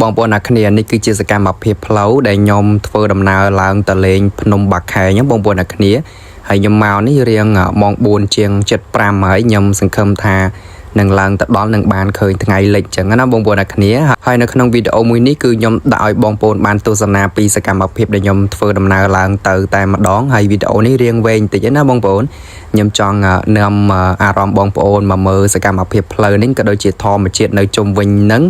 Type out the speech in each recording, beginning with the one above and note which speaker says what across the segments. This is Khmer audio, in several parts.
Speaker 1: បងប្អូនអ្នកគ្នានេះគឺជាសកម្មភាពផ្លូវដែលខ្ញុំធ្វើដំណើរឡើងទៅលេងភ្នំបាក់ខែងបងប្អូនអ្នកគ្នាហើយខ្ញុំមកនេះរៀងម៉ោង 4 ជាង 7:05 ហើយខ្ញុំសង្ឃឹមថានឹងឡើងទៅដល់នឹងបានឃើញថ្ងៃលិចចឹងណាបងប្អូនអ្នកគ្នាហើយនៅក្នុងវីដេអូមួយនេះគឺខ្ញុំដាក់ឲ្យបងប្អូនបានទស្សនាពីសកម្មភាពដែលខ្ញុំធ្វើដំណើរឡើងទៅតែម្ដងហើយវីដេអូនេះរៀងវែងតិចណាបងប្អូនខ្ញុំចង់នាំអារម្មណ៍បងប្អូនមកមើលសកម្មភាពផ្លូវនេះក៏ដូចជាធម្មជាតិនៅជុំវិញនឹង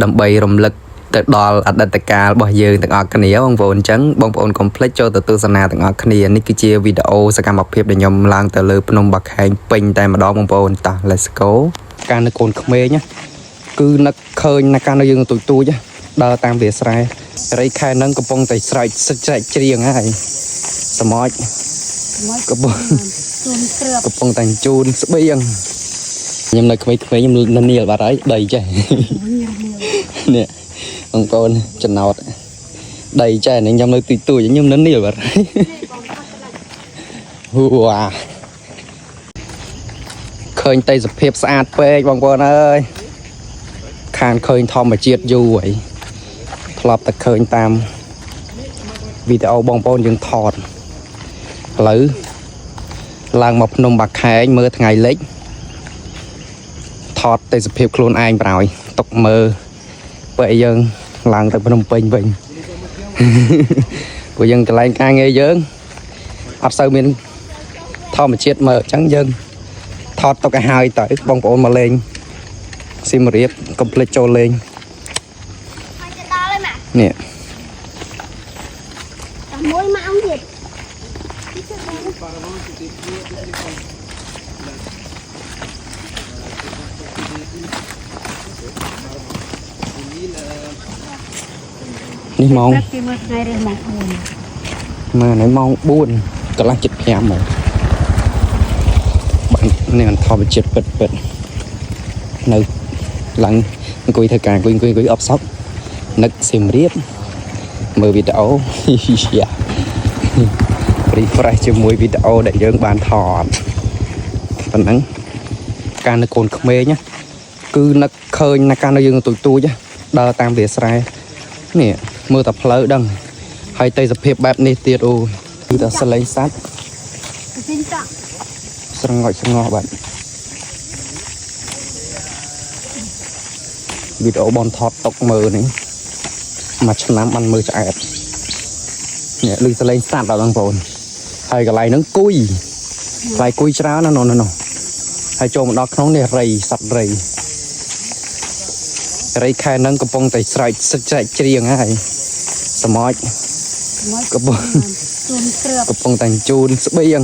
Speaker 1: ដើម្បីរំលឹកទៅដល់អតីតកាលរបស់យើងទាំងអស់គ្នាបងប្អូនអញ្ចឹងបងប្អូនកុំភ្លេចចូលទៅទស្សនាទាំងអស់គ្នានេះគឺជាវីដេអូសកម្មភាពដែលខ្ញុំឡើងទៅលើភ្នំបាក់ខែងពេញតែម្ដងបងប្អូនតោះ let's go ការនៅកូនក្មេងគឺនឹកឃើញនៅការនៅយើងទូចដើរតាមវាស្រែរីខែហ្នឹងកំពុងតែស្រែកសឹកស្រែកច្រៀងហើយសមោចកំពុងតែជូនស្បៀងខ្ញុំនៅក្មេងៗខ្ញុំនៅនីលបាត់ហើយដីចេះនេះបងប្អូនចំណោតដីចេះនេះខ្ញុំនៅទូចខ្ញុំនៅនីលបាត់ហើយវ៉ាឃើញតែសភាពស្អាតពេកបងប្អូនអើយខានឃើញធម្មជាតិយូរហើយធ្លាប់តែឃើញតាមវីដេអូបងប្អូនយើងថតឥឡូវឡើងមកភ្នំបាក់ខែងមើលថ្ងៃលិចថតតែសភាពខ្លួនឯងប្រហើយຕົកមើលពេលយើងឡើងទៅភ្នំពេញវិញព្រោះយើងកន្លែងការងារយើងអត់សូវមានធម្មជាតិមើលអញ្ចឹងយើងថតទុកឲ្យហើយទៅបងប្អូនមកលេងស៊ីមរៀបកុំភ្លេចចូលលេងនេះមួយម៉ោងទៀតនេះម៉ោងមកនៅម៉ោង 4 កន្លះ 7:05 មកបាននេះធម្មជាតិពិតនៅឡើងអង្គុយធ្វើការអង្គុយអបសក់នឹកសៀមរាបមើលវីដេអូ refresh ជាមួយវីដេអូដែលយើងបានថតប៉ុណ្ណឹងការនៅកូនក្មេងគឺនឹកឃើញនៅការនៅយើងទូចដើរតាមវាស្រែនេះមើលតែផ្លូវដឹងហើយតែសភាពបែបនេះទៀតអូគឺតែសលេងសัตว์ស្រងោចស្រងោបាទវីដេអូបនថតតុកមើលនេះមួយឆ្នាំបានមើលឆ្អែតនេះឮសលេងសัตว์ដល់បងប្អូនហើយកន្លែងហ្នឹងគួយកន្លែងគួយច្រើនណាស់នោះហើយចូលមកដល់ក្នុងនេះរៃសត្វរៃខែហ្នឹងកំពុងតែស្រែកសឹកស្រែកច្រៀងហើយសមោចកំពុងតែជូនស្បៀង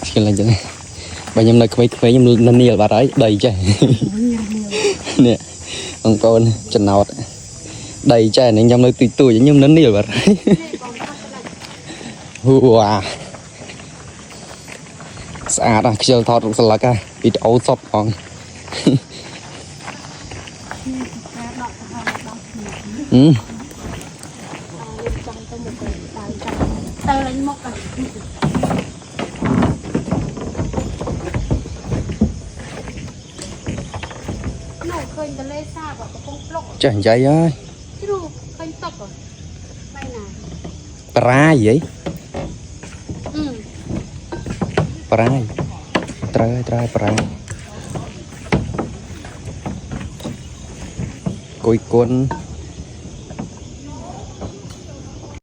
Speaker 1: ឆ្កែឡើងចឹងបើខ្ញុំនៅក្មេងៗខ្ញុំនៅនីលបាត់ហើយដីចេះនេះបងប្អូនចំណោតដីចេះនេះខ្ញុំនៅទូចខ្ញុំនៅនីលបាត់ហើយវ៉ាស្អាតខ្ជិលថតរូបស្លឹកវីដេអូសុតផងទៅលេងមកឃើញទលេសាបកំពុងប្លុកចាស់និយាយហើយជ្រូកឃើញតុកបែណាប្រាយហីប្រាយត្រូវប្រាយគួយគុន